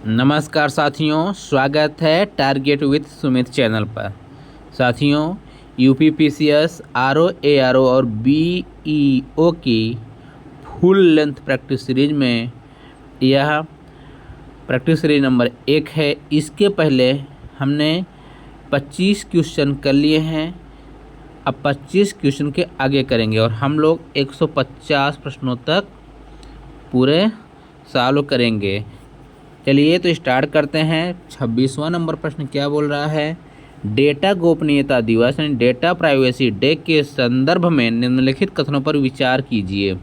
नमस्कार साथियों, स्वागत है टारगेट विथ सुमित चैनल पर। साथियों, यूपीपीसीएस, आरओ, एआरओ और बीईओ की फुल लेंथ प्रैक्टिस सीरीज में यह प्रैक्टिस सीरीज नंबर 1 है। इसके पहले हमने 25 क्वेश्चन कर लिए हैं। अब 25 क्वेश्चन के आगे करेंगे और हम लोग 150 प्रश्नों तक पूरे सॉल्व करेंगे। चलिए तो स्टार्ट करते हैं। 26वां नंबर प्रश्न क्या बोल रहा है? डेटा गोपनीयता दिवस यानी डेटा प्राइवेसी डे के संदर्भ में निम्नलिखित कथनों पर विचार कीजिए।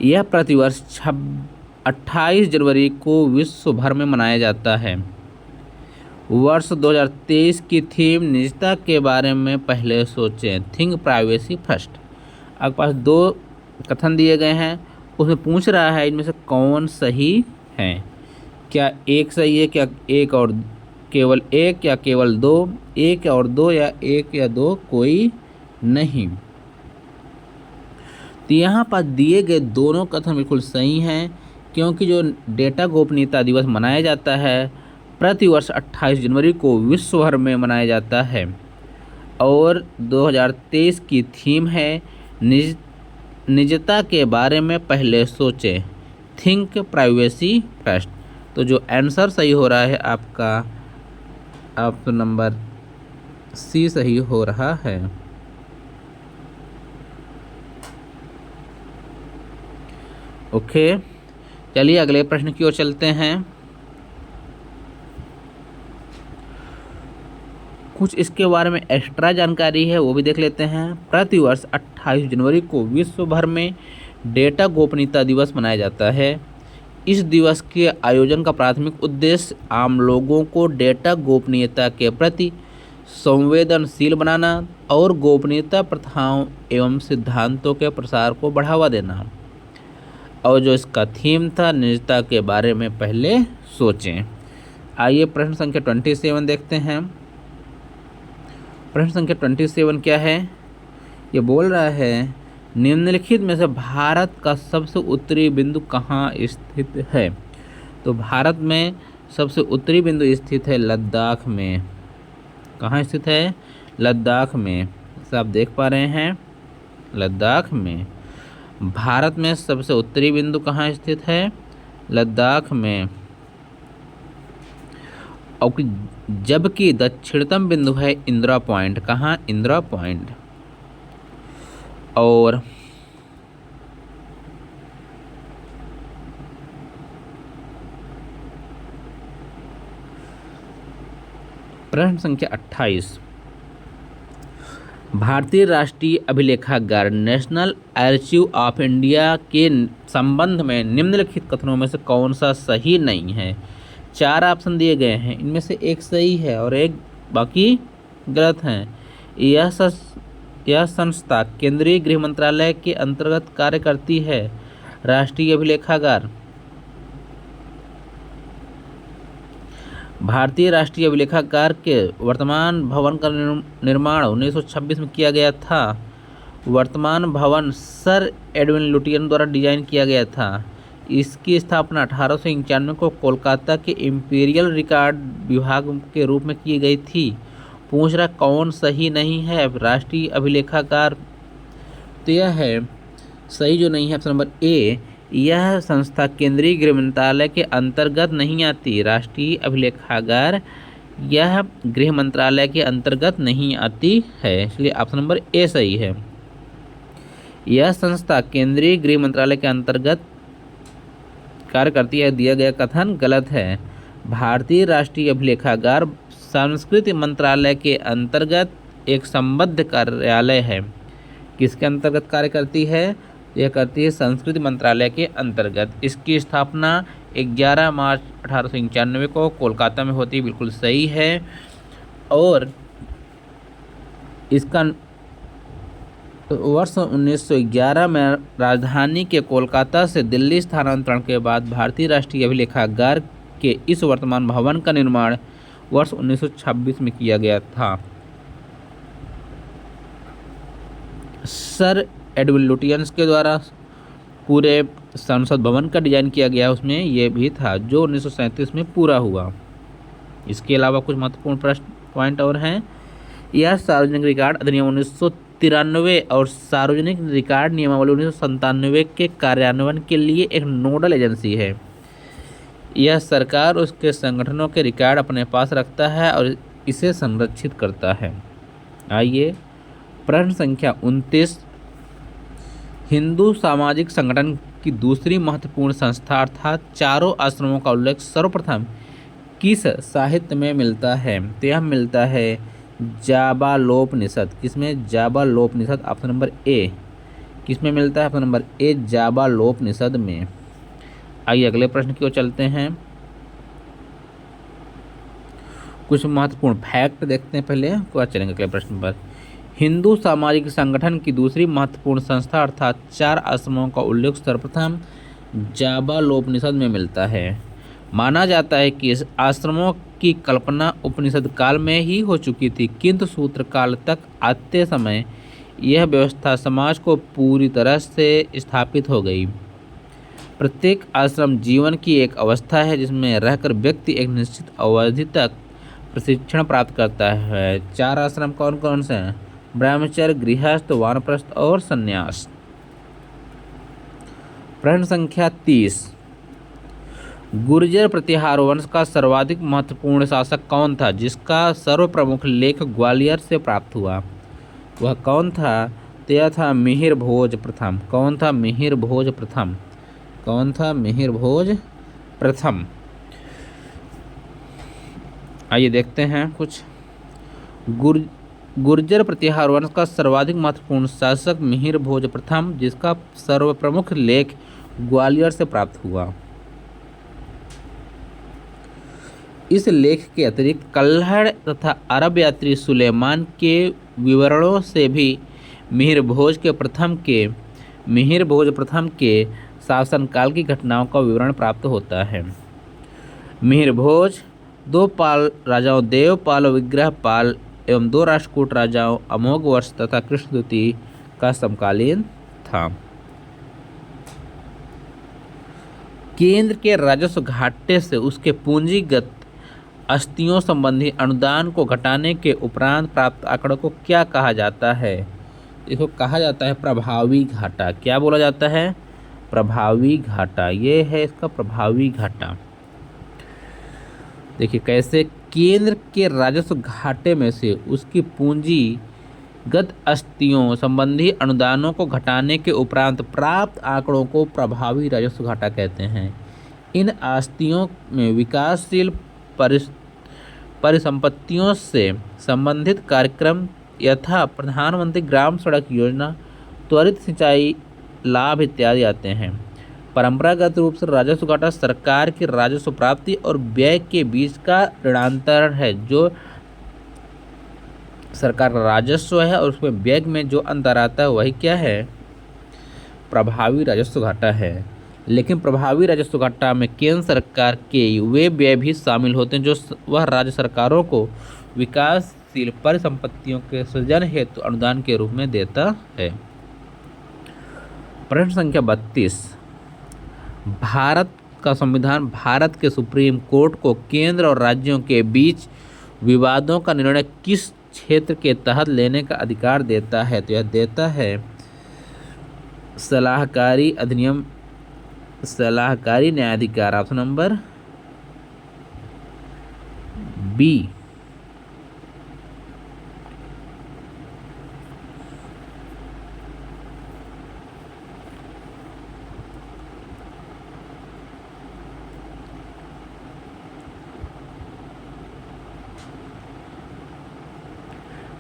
यह प्रतिवर्ष 28 जनवरी को विश्व भर में मनाया जाता है। वर्ष 2023 की थीम निजता के बारे में पहले सोचें, थिंक प्राइवेसी फर्स्ट। आपके पास 2 कथन दिए गए हैं, उसमें पूछ रहा है इनमें से कौन सही है। क्या एक सही है, क्या एक और केवल एक, या केवल 2, एक और 2, या एक या 2 कोई नहीं। तो यहाँ पर दिए गए दोनों कथन बिल्कुल सही हैं, क्योंकि जो डेटा गोपनीयता दिवस मनाया जाता है प्रतिवर्ष 28 जनवरी को विश्व भर में मनाया जाता है और 2023 की थीम है निजता के बारे में पहले सोचें, थिंक प्राइवेसी फर्स्ट। तो जो आंसर सही हो रहा है आपका ऑप्शन नंबर सी सही हो रहा है। ओके, चलिए अगले प्रश्न की ओर चलते हैं। कुछ इसके बारे में एक्स्ट्रा जानकारी है, वो भी देख लेते हैं। प्रतिवर्ष 28 जनवरी को विश्व भर में डेटा गोपनीयता दिवस मनाया जाता है। इस दिवस के आयोजन का प्राथमिक उद्देश्य आम लोगों को डेटा गोपनीयता के प्रति संवेदनशील बनाना और गोपनीयता प्रथाओं एवं सिद्धांतों के प्रसार को बढ़ावा देना। और जो इसका थीम था, निजता के बारे में पहले सोचें। आइए प्रश्न संख्या 27 देखते हैं। प्रश्न संख्या 27 क्या है? ये बोल रहा है निम्नलिखित में से भारत का सबसे उत्तरी बिंदु कहाँ स्थित है? तो भारत में सबसे उत्तरी बिंदु स्थित है लद्दाख में। कहाँ स्थित है? लद्दाख में। जैसे आप देख पा रहे हैं, लद्दाख में। भारत में सबसे उत्तरी बिंदु कहाँ स्थित है? लद्दाख में। और जबकि दक्षिणतम बिंदु है इंदिरा पॉइंट। कहाँ? इंदिरा पॉइंट। और प्रश्न संख्या 28, भारतीय राष्ट्रीय अभिलेखागार नेशनल आर्चिव ऑफ इंडिया के संबंध में निम्नलिखित कथनों में से कौन सा सही नहीं है? 4 ऑप्शन दिए गए हैं, इनमें से एक सही है और एक बाकी गलत हैं। यह संस्था केंद्रीय गृह मंत्रालय के अंतर्गत कार्य करती है। राष्ट्रीय अभिलेखागार भारतीय राष्ट्रीय अभिलेखागार के वर्तमान भवन का निर्माण 1926 में किया गया था। वर्तमान भवन सर एडविन लुटियन द्वारा डिजाइन किया गया था। इसकी स्थापना 1891 को कोलकाता के इंपीरियल रिकॉर्ड विभाग के रूप में की गई थी। पूछ रहा कौन सही नहीं है राष्ट्रीय अभिलेखागार? तो यह है सही जो नहीं है ऑप्शन नंबर ए, यह संस्था केंद्रीय गृह मंत्रालय के अंतर्गत नहीं आती। राष्ट्रीय अभिलेखागार यह गृह मंत्रालय के अंतर्गत नहीं आती है, इसलिए ऑप्शन नंबर ए सही है। यह संस्था केंद्रीय गृह मंत्रालय के अंतर्गत कार्य करती है, दिया गया कथन गलत है। भारतीय राष्ट्रीय अभिलेखागार संस्कृति मंत्रालय के अंतर्गत एक संबद्ध कार्यालय है। किसके अंतर्गत कार्य करती है? यह करती है संस्कृति मंत्रालय के अंतर्गत। इसकी स्थापना 11 मार्च 1891 को कोलकाता में होती है, बिल्कुल सही है। और इसका वर्ष 1911 में राजधानी के कोलकाता से दिल्ली स्थानांतरण के बाद भारतीय राष्ट्रीय अभिलेखागार के इस वर्तमान भवन का निर्माण वर्ष 1926 में किया गया था। सर एडविन लुटियंस के द्वारा पूरे संसद भवन का डिजाइन किया गया उसमें ये भी था, जो 1937 में पूरा हुआ। इसके अलावा कुछ महत्वपूर्ण प्रश्न पॉइंट और हैं। यह सार्वजनिक रिकॉर्ड अधिनियम 1993 और सार्वजनिक रिकॉर्ड नियमावली 1997 के कार्यान्वयन के लिए एक नोडल एजेंसी है। यह सरकार उसके संगठनों के रिकॉर्ड अपने पास रखता है और इसे संरक्षित करता है। आइए प्रश्न संख्या 29, हिंदू सामाजिक संगठन की दूसरी महत्वपूर्ण संस्था अर्थात चारों आश्रमों का उल्लेख सर्वप्रथम किस साहित्य में मिलता है? तो यह मिलता है जाबालोपनिषद। किसमें? जाबालोपनिषद। Option number A. किसमें मिलता है? ऑप्शन नंबर ए, जाबालोपनिषद में। आइए अगले प्रश्न की ओर चलते हैं। कुछ महत्वपूर्ण फैक्ट देखते हैं पहले, उसके बाद चलेंगे अगले प्रश्न पर। हिंदू सामाजिक संगठन की दूसरी महत्वपूर्ण संस्था अर्थात चार आश्रमों का उल्लेख सर्वप्रथम जाबालोपनिषद में मिलता है। माना जाता है कि इस आश्रमों की कल्पना उपनिषद काल में ही हो चुकी थी, किंतु सूत्र काल तक आते समय यह व्यवस्था समाज को पूरी तरह से स्थापित हो गई। प्रत्येक आश्रम जीवन की एक अवस्था है जिसमें रहकर व्यक्ति एक निश्चित अवधि तक प्रशिक्षण प्राप्त करता है। चार आश्रम कौन कौन से हैं? ब्रह्मचर्य, गृहस्थ, वानप्रस्थ और संन्यास। प्रश्न संख्या 30, गुर्जर प्रतिहार वंश का सर्वाधिक महत्वपूर्ण शासक कौन था जिसका सर्वप्रमुख लेख ग्वालियर से प्राप्त हुआ? वह कौन था? तो यह था मिहिर भोज प्रथम। कौन था? मिहिर भोज प्रथम। कौन था? मिहिर भोज प्रथम। आइए देखते हैं कुछ। गुर्जर प्रतिहार वंश का सर्वाधिक महत्वपूर्ण शासक मिहिर भोज प्रथम, जिसका सर्वप्रमुख लेख ग्वालियर से प्राप्त हुआ। इस लेख के अतिरिक्त कल्हड़ तथा अरब यात्री सुलेमान के विवरणों से भी मिहिर भोज प्रथम के शासनकाल की घटनाओं का विवरण प्राप्त होता है। मिहिर भोज दो पाल राजाओं देवपाल और विग्रहपाल एवं दो राष्ट्रकूट राजाओं अमोघवर्ष तथा कृष्ण द्वितीय का समकालीन था। केंद्र के राजस्व घाटे से उसके पूंजीगत अस्तियों संबंधी अनुदान को घटाने के उपरांत प्राप्त आंकड़ों को क्या कहा जाता है? इसको कहा जाता है प्रभावी घाटा। क्या बोला जाता है? प्रभावी घाटा। ये है इसका प्रभावी घाटा। देखिए कैसे, केंद्र के राजस्व घाटे में से उसकी पूंजीगत अस्तियों संबंधी अनुदानों को घटाने के उपरांत प्राप्त आंकड़ों को प्रभावी राजस्व घाटा कहते हैं। इन आस्तियों में विकासशील परिसंपत्तियों से संबंधित कार्यक्रम यथा प्रधानमंत्री ग्राम सड़क योजना, त्वरित सिंचाई लाभ इत्यादि आते हैं। परंपरागत रूप से राजस्व घाटा सरकार की राजस्व प्राप्ति और व्यय के बीच का ऋणांतरण है। जो सरकार का राजस्व है और उसमें व्यय में जो अंतर आता है वही क्या है? प्रभावी राजस्व घाटा है। लेकिन प्रभावी राजस्व घाटा में केंद्र सरकार के वे व्यय भी शामिल होते हैं जो वह राज्य सरकारों को विकासशील परिसंपत्तियों के सृजन हेतु अनुदान के रूप में देता है। प्रश्न संख्या 32, भारत का संविधान भारत के सुप्रीम कोर्ट को केंद्र और राज्यों के बीच विवादों का निर्णय किस क्षेत्र के तहत लेने का अधिकार देता है? तो यह देता है सलाहकारी अधिनियम, सलाहकारी न्यायाधिकार। Option number B.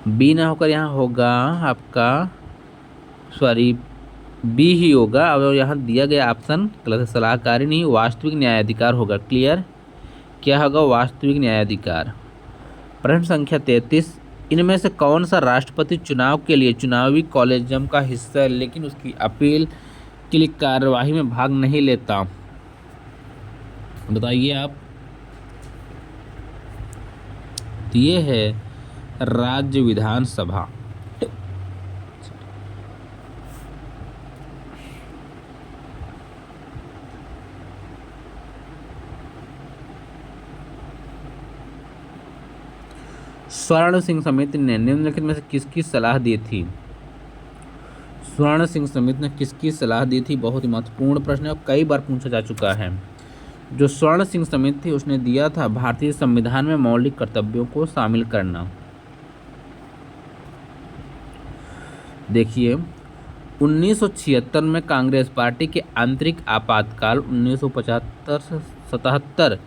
बी ना होकर यहाँ होगा आपका, सॉरी बी ही होगा। और यहाँ दिया गया ऑप्शन गलत है, सलाहकारी नहीं वास्तविक न्यायाधिकार होगा। क्लियर? क्या होगा? वास्तविक न्यायाधिकार। प्रश्न संख्या 33, इनमें से कौन सा राष्ट्रपति चुनाव के लिए चुनावी कॉलेजियम का हिस्सा है लेकिन उसकी अपील के लिए कार्यवाही में भाग नहीं लेता? बताइए आप। तो ये है राज्य विधानसभा। स्वर्ण सिंह समिति ने निम्नलिखित में से किसकी सलाह दी थी? स्वर्ण सिंह समिति ने किसकी सलाह दी थी? बहुत ही महत्वपूर्ण प्रश्न है और कई बार पूछा जा चुका है। जो स्वर्ण सिंह समिति थी उसने दिया था भारतीय संविधान में मौलिक कर्तव्यों को शामिल करना। देखिए 1976 में कांग्रेस पार्टी के आंतरिक आपातकाल 1975 से 77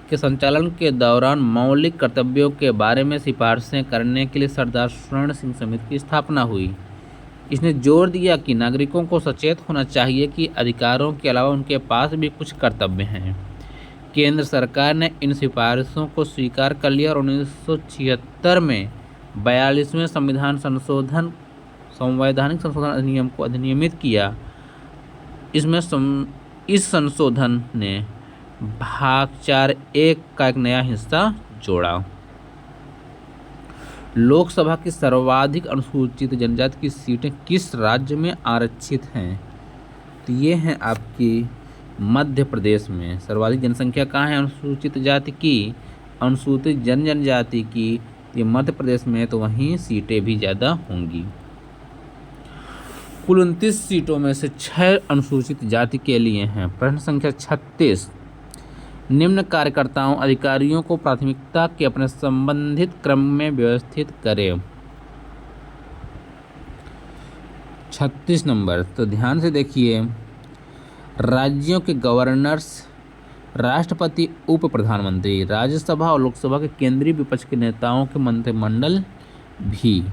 के संचालन के दौरान मौलिक कर्तव्यों के बारे में सिफारिशें करने के लिए सरदार स्वर्ण सिंह समिति की स्थापना हुई। इसने जोर दिया कि नागरिकों को सचेत होना चाहिए कि अधिकारों के अलावा उनके पास भी कुछ कर्तव्य हैं। केंद्र सरकार ने इन सिफारिशों को स्वीकार कर लिया और 1976 में 42वें संवैधानिक संशोधन अधिनियम को अधिनियमित किया। इस संशोधन ने भाग 4(1) का एक नया हिस्सा जोड़ा। लोकसभा की सर्वाधिक अनुसूचित जनजाति की सीटें किस राज्य में आरक्षित हैं? तो ये हैं आपकी मध्य प्रदेश में। सर्वाधिक जनसंख्या कहाँ है अनुसूचित जाति की? अनुसूचित जनजाति की ये मध्य प्रदेश में है, तो वहीं सीटें भी ज़्यादा होंगी। कुल 29 सीटों में से 6 अनुसूचित जाति के लिए हैं। प्रश्न संख्या 36, निम्न कार्यकर्ताओं अधिकारियों को प्राथमिकता के अपने संबंधित क्रम में व्यवस्थित करें। 36 नंबर, तो ध्यान से देखिए। राज्यों के गवर्नर्स, राष्ट्रपति, उप प्रधानमंत्री, राज्यसभा और लोकसभा के केंद्रीय विपक्ष के नेताओं के मंत्रिमंडल भी।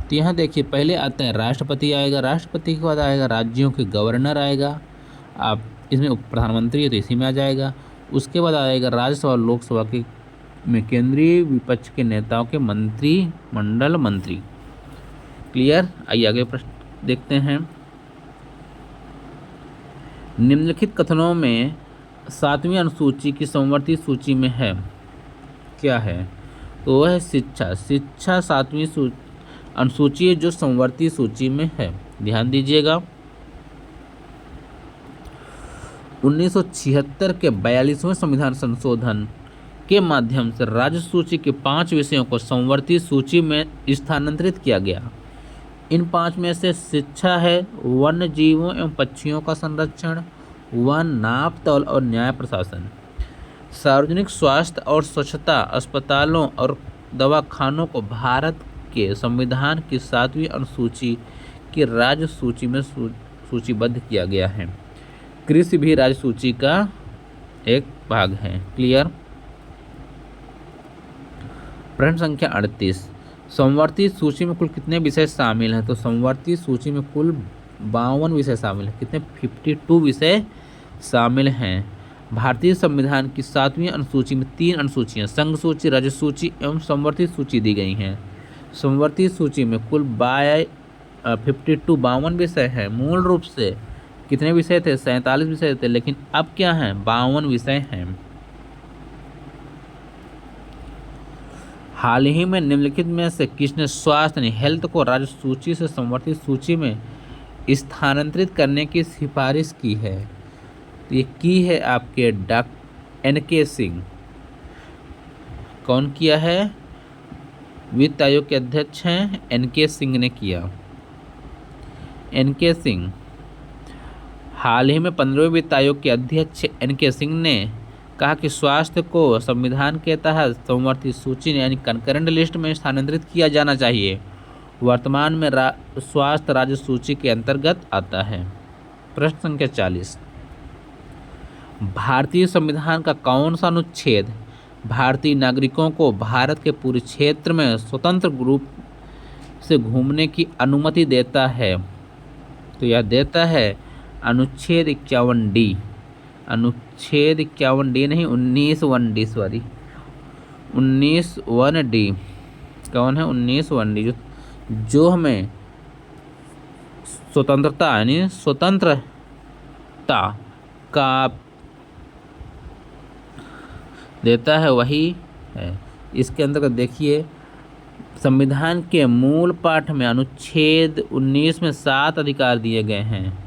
तो यहाँ देखिए पहले आता है राष्ट्रपति आएगा, राष्ट्रपति के बाद आएगा राज्यों के गवर्नर आएगा, आप इसमें उप प्रधानमंत्री है तो इसी में आ जाएगा। उसके बाद आएगा राज्यसभा और लोकसभा के में केंद्रीय विपक्ष के नेताओं के मंत्रिमंडल मंत्री। क्लियर? आइए आगे प्रश्न देखते हैं। निम्नलिखित कथनों में 7वीं अनुसूची की समवर्ती सूची में है, क्या है? तो वह है शिक्षा। शिक्षा 7वीं अनुसूची है जो समवर्ती सूची में है। ध्यान दीजिएगा 1976 के 42वें संविधान संशोधन के माध्यम से राज्य सूची के 5 विषयों को समवर्ती सूची में स्थानांतरित किया गया। इन 5 में से शिक्षा है, वन्य जीवों एवं पक्षियों का संरक्षण, वन, नाप तौल और न्याय प्रशासन, सार्वजनिक स्वास्थ्य और स्वच्छता, अस्पतालों और दवाखानों को भारत के संविधान की 7वीं अनुसूची की राज्य सूची में सूचीबद्ध किया गया है। कृषि भी राज्य सूची का एक भाग है। क्लियर? प्रश्न संख्या 38, समवर्ती सूची में कुल कितने विषय शामिल हैं? तो समवर्ती सूची में कुल 52 विषय शामिल हैं। कितने? 52 विषय शामिल हैं। भारतीय संविधान की 7वीं अनुसूची में 3 अनुसूचियां संघ सूची, राज्य सूची एवं समवर्ती सूची दी गई हैं। समवर्ती सूची में कुल 52 विषय हैं। मूल रूप से कितने विषय थे? 47 विषय थे, लेकिन अब क्या हैं? 52 विषय हैं। हाल ही में निम्नलिखित में से किसने स्वास्थ्य यानी हेल्थ को राज्य सूची से समवर्ती सूची में स्थानांतरित करने की सिफारिश की है? तो ये की है आपके NK सिंह। कौन किया है? वित्त आयोग के अध्यक्ष हैं NK सिंह ने किया। NK सिंह हाल ही में 15वें वित्त आयोग के अध्यक्ष NK सिंह ने कहा कि स्वास्थ्य को संविधान के तहत समवर्ती सूची यानी कंकरेंट लिस्ट में स्थानांतरित किया जाना चाहिए। वर्तमान में स्वास्थ्य राज्य सूची के अंतर्गत आता है। प्रश्न संख्या 40, भारतीय संविधान का कौन सा अनुच्छेद भारतीय नागरिकों को भारत के पूरे क्षेत्र में स्वतंत्र रूप से घूमने की अनुमति देता है? तो यह देता है अनुच्छेद 51D। अनुच्छेद 51D नहीं, 19(1)D, सॉरी 19(1)D। कौन है? 19(1)D जो हमें स्वतंत्रता यानी स्वतंत्रता का देता है, वही है। इसके अंतर्गत देखिए संविधान के मूल पाठ में अनुच्छेद 19 में 7 अधिकार दिए गए हैं।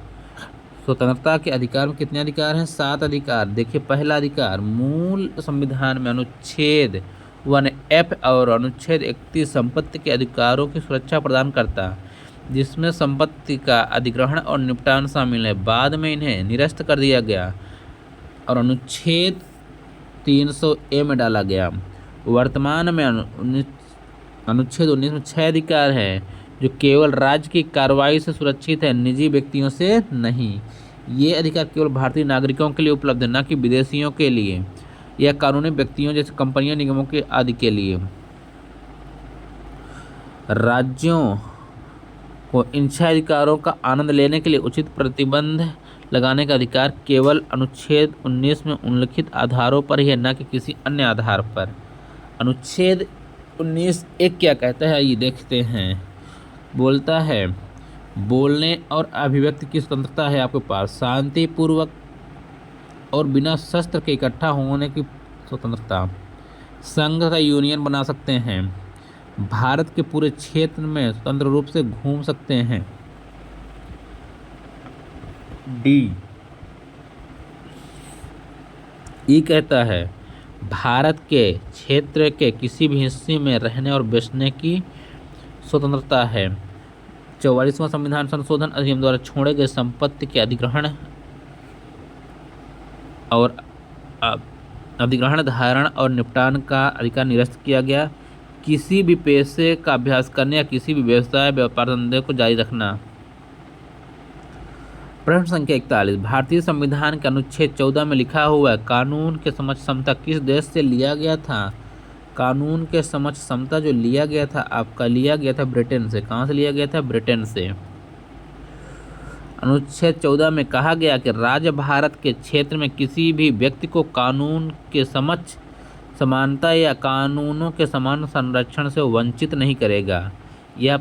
स्वतंत्रता के अधिकार में कितने अधिकार हैं? 7 अधिकार। देखिए पहला अधिकार मूल संविधान में अनुच्छेद 1F और अनुच्छेद 31 संपत्ति के अधिकारों की सुरक्षा प्रदान करता, जिसमें संपत्ति का अधिग्रहण और निपटान शामिल है। बाद में इन्हें निरस्त कर दिया गया और अनुच्छेद 300A में डाला गया। वर्तमान में अनुच्छेद 19 में 6 अधिकार हैं जो केवल राज्य की कार्रवाई से सुरक्षित है, निजी व्यक्तियों से नहीं। ये अधिकार केवल भारतीय नागरिकों के लिए उपलब्ध है, न कि विदेशियों के लिए या कानूनी व्यक्तियों जैसे कंपनियों, निगमों के आदि के लिए। राज्यों को इन 6 अधिकारों का आनंद लेने के लिए उचित प्रतिबंध लगाने का अधिकार केवल अनुच्छेद 19 में उल्लिखित आधारों पर ही है, न कि किसी अन्य आधार पर। अनुच्छेद 19 एक क्या कहता है ये देखते हैं। बोलता है बोलने और अभिव्यक्ति की स्वतंत्रता है आपके पास, शांतिपूर्वक और बिना शस्त्र के इकट्ठा होने की स्वतंत्रता, संघ तथा यूनियन बना सकते हैं, भारत के पूरे क्षेत्र में स्वतंत्र रूप से घूम सकते हैं। डी ई कहता है भारत के क्षेत्र के किसी भी हिस्से में रहने और बसने की स्वतंत्रता है। 44वां संविधान संशोधन अधिनियम द्वारा छोड़े गए संपत्ति के अधिग्रहण और धारण और निपटान का अधिकार निरस्त किया गया। किसी भी पेशे का अभ्यास करने या किसी भी व्यवसाय व्यापार धंधे को जारी रखना। प्रश्न संख्या 41, भारतीय संविधान के अनुच्छेद 14 में लिखा हुआ है कानून के समक्ष समता किस देश से लिया गया था? कानून के समक्ष समता जो लिया गया था आपका, लिया गया था ब्रिटेन से। कहाँ से लिया गया था? ब्रिटेन से। अनुच्छेद 14 में कहा गया कि राज्य भारत के क्षेत्र में किसी भी व्यक्ति को कानून के समक्ष समानता या कानूनों के समान संरक्षण से वंचित नहीं करेगा। यह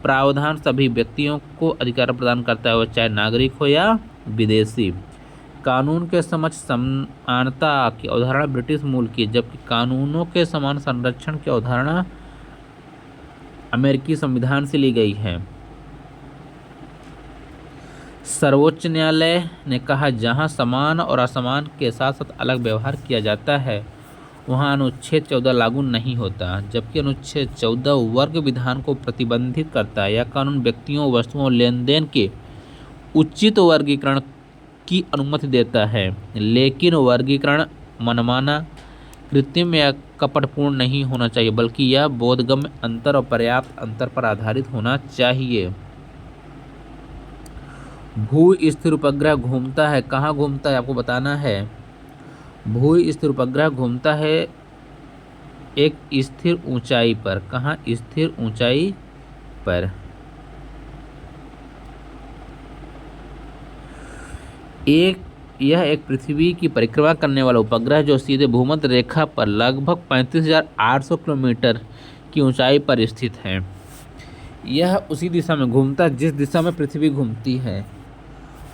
प्रावधान सभी व्यक्तियों को अधिकार प्रदान करता है, वह चाहे नागरिक हो या विदेशी। कानून के समक्ष समानता की अवधारणा ब्रिटिश मूल की, जबकि कानूनों के समान संरक्षण की अवधारणा अमेरिकी संविधान से ली गई है। सर्वोच्च न्यायालय ने कहा जहां समान और असमान के साथ साथ अलग व्यवहार किया जाता है वहां अनुच्छेद 14 लागू नहीं होता, जबकि अनुच्छेद 14 वर्ग विधान को प्रतिबंधित करता है। यह कानून व्यक्तियों, वस्तुओं और लेन देन के उचित वर्गीकरण की अनुमति देता है, लेकिन वर्गीकरण मनमाना, कृत्रिम या कपटपूर्ण नहीं होना चाहिए, बल्कि यह बोधगम्य अंतर और पर्याप्त अंतर पर आधारित होना चाहिए। भू स्थिर उपग्रह घूमता है, कहाँ घूमता है आपको बताना है। भू स्थिर उपग्रह घूमता है एक स्थिर ऊंचाई पर। कहाँ? स्थिर ऊंचाई पर। यह एक पृथ्वी की परिक्रमा करने वाला उपग्रह जो सीधे भूमध्य रेखा पर लगभग 35,800 किलोमीटर की ऊंचाई पर स्थित है। यह उसी दिशा में घूमता है जिस दिशा में पृथ्वी घूमती है।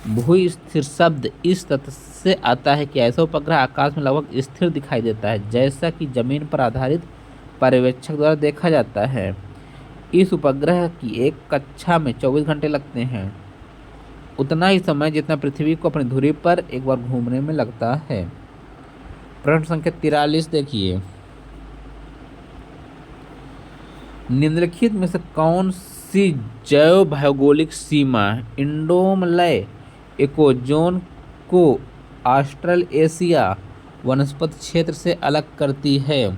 भू स्थिर शब्द इस तथ्य से आता है कि ऐसा उपग्रह आकाश में लगभग स्थिर दिखाई देता है, जैसा कि जमीन पर आधारित पर्यवेक्षक द्वारा देखा जाता है। इस उपग्रह की एक कक्षा में 24 घंटे लगते हैं, उतना ही समय जितना पृथ्वी को अपनी धुरी पर एक बार घूमने में लगता है। प्रश्न संख्या 43 देखिए, निम्नलिखित में से कौन सी जैव भौगोलिक सीमा इंडोमलय इकोजोन को ऑस्ट्रलेशिया वनस्पति क्षेत्र से अलग करती है?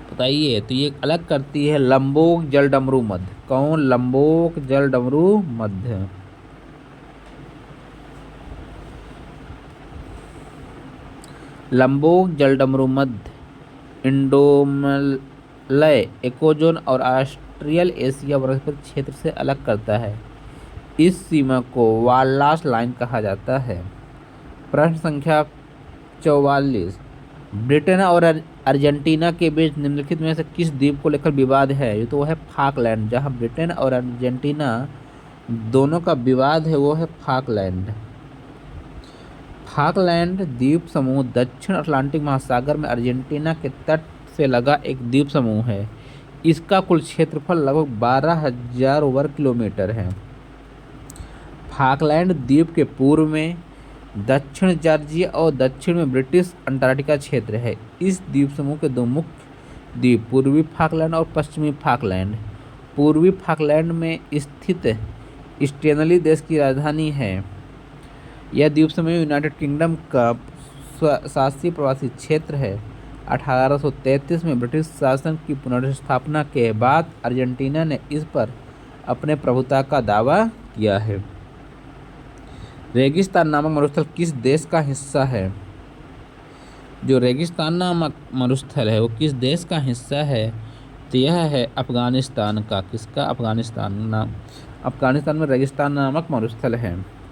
बताइए। तो ये अलग करती है लंबोक जलडमरू मध्य। कौन? लंबोक जलडमरू मध्य। लंबोक जलडमरू मध्य इंडोमलय इकोजोन और ऑस्ट्रलेशिया वनस्पति क्षेत्र से अलग करता है। इस सीमा को वाल्लास लाइन कहा जाता है। प्रश्न संख्या 44, ब्रिटेन और अर्जेंटीना के बीच निम्नलिखित में से किस द्वीप को लेकर विवाद है? ये तो वो है फाकलैंड। जहां ब्रिटेन और अर्जेंटीना दोनों का विवाद है वो है फाकलैंड। फाकलैंड द्वीप समूह दक्षिण अटलांटिक महासागर में अर्जेंटीना के तट से लगा एक द्वीप समूह है। इसका कुल क्षेत्रफल लगभग 12,000 वर्ग किलोमीटर है। फाकलैंड द्वीप के पूर्व में दक्षिण जॉर्जिया और दक्षिण में ब्रिटिश अंटार्कटिका क्षेत्र है। इस द्वीप समूह के दो मुख्य द्वीप पूर्वी फाकलैंड और पश्चिमी फाकलैंड। पूर्वी फाकलैंड में स्थित स्टेनली देश की राजधानी है। यह द्वीप समूह यूनाइटेड किंगडम का शासी प्रवासी क्षेत्र है। 1833 में ब्रिटिश शासन की पुनर्स्थापना के बाद अर्जेंटीना ने इस पर अपने प्रभुता का दावा किया है। रेगिस्तान नामक मरुस्थल किस देश का हिस्सा है? जो रेगिस्तान नामक मरुस्थल है वो किस देश का हिस्सा है? तो यह है अफगानिस्तान का। किसका? अफगानिस्तान में रेगिस्तान नामक मरुस्थल है।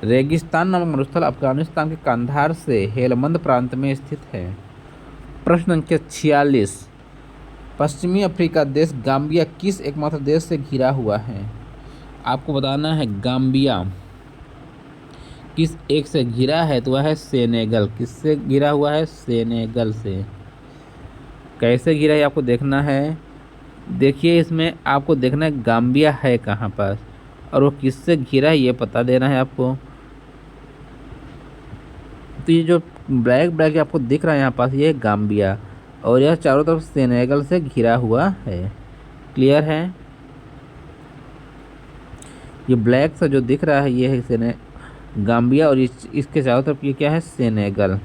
रेगिस्तान नामक मरुस्थल अफगानिस्तान के कंधार से हेलमंद प्रांत में स्थित है। प्रश्न संख्या 46। पश्चिमी अफ्रीका देश गाम्बिया किस एकमात्र देश से घिरा हुआ है? आपको बताना है गाम्बिया किस एक से घिरा है, तो वह है सेनेगल। किससे घिरा हुआ है? सेनेगल से। कैसे घिरा है आपको देखना है। देखिए इसमें आपको देखना है गाम्बिया है कहाँ पर और वो किससे घिरा है ये पता देना है आपको। तो ये जो ब्लैक ब्लैक आपको दिख रहा है यहाँ पास ये गाम्बिया और यह चारों तरफ सेनेगल से घिरा हुआ है। क्लियर है? ये ब्लैक सा जो दिख रहा है ये है गाम्बिया और इसके चारों तरफ ये क्या है? सेनेगल।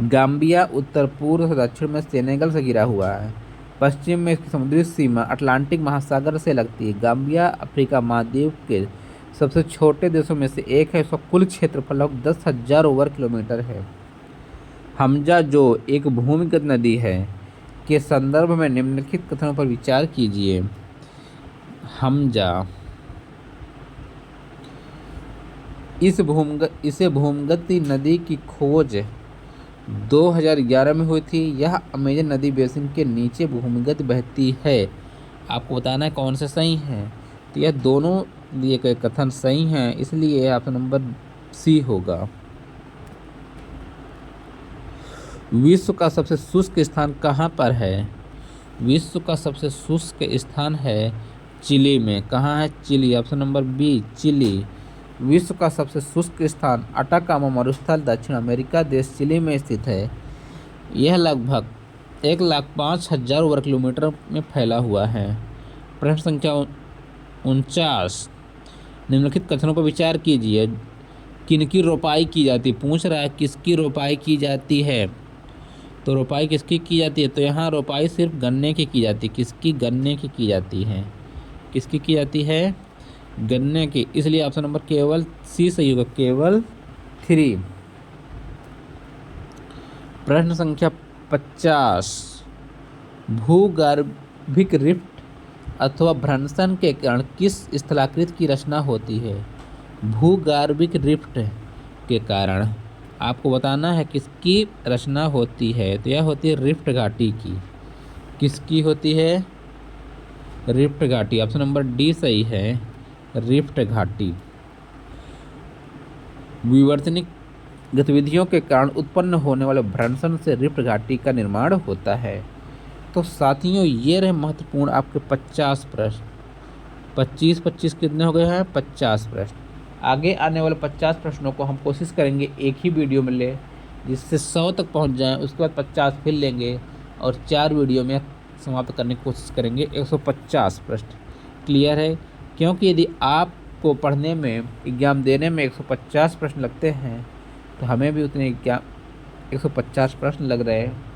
गाम्बिया उत्तर पूर्व से दक्षिण में सेनेगल से घिरा हुआ है। पश्चिम में इसकी समुद्री सीमा अटलांटिक महासागर से लगती है। गाम्बिया अफ्रीका महाद्वीप के सबसे छोटे देशों में से एक है। इसका कुल क्षेत्रफल लगभग 10,000 वर्ग किलोमीटर है। हमजा जो एक भूमिगत नदी है के संदर्भ में निम्नलिखित कथनों पर विचार कीजिए। हमजा इसे भूमिगत नदी की खोज 2011 में हुई थी। यह अमेजन नदी बेसिन के नीचे भूमिगत बहती है। आपको बताना है कौन से सही है। तो यह दोनों दिए गए कथन सही हैं, इसलिए ऑप्शन नंबर सी होगा। विश्व का सबसे शुष्क स्थान कहाँ पर है? विश्व का सबसे शुष्क स्थान है चिली में। कहाँ है? Chile. Option number B Chile. विश्व का सबसे शुष्क स्थान अटाकामा मरुस्थल दक्षिण अमेरिका देश चिली में स्थित है। यह लगभग 1,05,000 वर्ग किलोमीटर में फैला हुआ है। प्रश्न संख्या 49। निम्नलिखित कथनों पर विचार कीजिए। किनकी रोपाई की जाती? पूछ रहा है किसकी रोपाई की जाती है। तो रोपाई किसकी की जाती है? तो यहाँ रोपाई सिर्फ गन्ने की जाती है। किसकी? गन्ने की जाती है। किसकी की जाती है? गन्ने की। इसलिए ऑप्शन नंबर केवल सी सही होगा, केवल 3। प्रश्न संख्या 50। भूगर्भिक रिफ्ट अथवा भ्रंशन के कारण किस स्थलाकृति की रचना होती है? भूगर्भिक रिफ्ट के कारण आपको बताना है किसकी रचना होती है। तो यह होती है रिफ्ट घाटी की। किसकी होती है? रिफ्ट घाटी। ऑप्शन नंबर डी सही है, रिफ्ट घाटी। विवर्तनिक गतिविधियों के कारण उत्पन्न होने वाले भ्रंशन से रिफ्ट घाटी का निर्माण होता है। तो साथियों ये रहे महत्वपूर्ण आपके 50 प्रश्न। 25 कितने हो गए हैं? 50 प्रश्न। आगे आने वाले 50 प्रश्नों को हम कोशिश करेंगे एक ही वीडियो में ले, जिससे 100 तक पहुंच जाएं। उसके बाद 50 फिर लेंगे और 4 वीडियो में समाप्त करने की कोशिश करेंगे 150 प्रश्न। क्लियर है? क्योंकि यदि आपको पढ़ने में एग्ज़ाम देने में 150 प्रश्न लगते हैं तो हमें भी उतने 150 प्रश्न लग रहे हैं।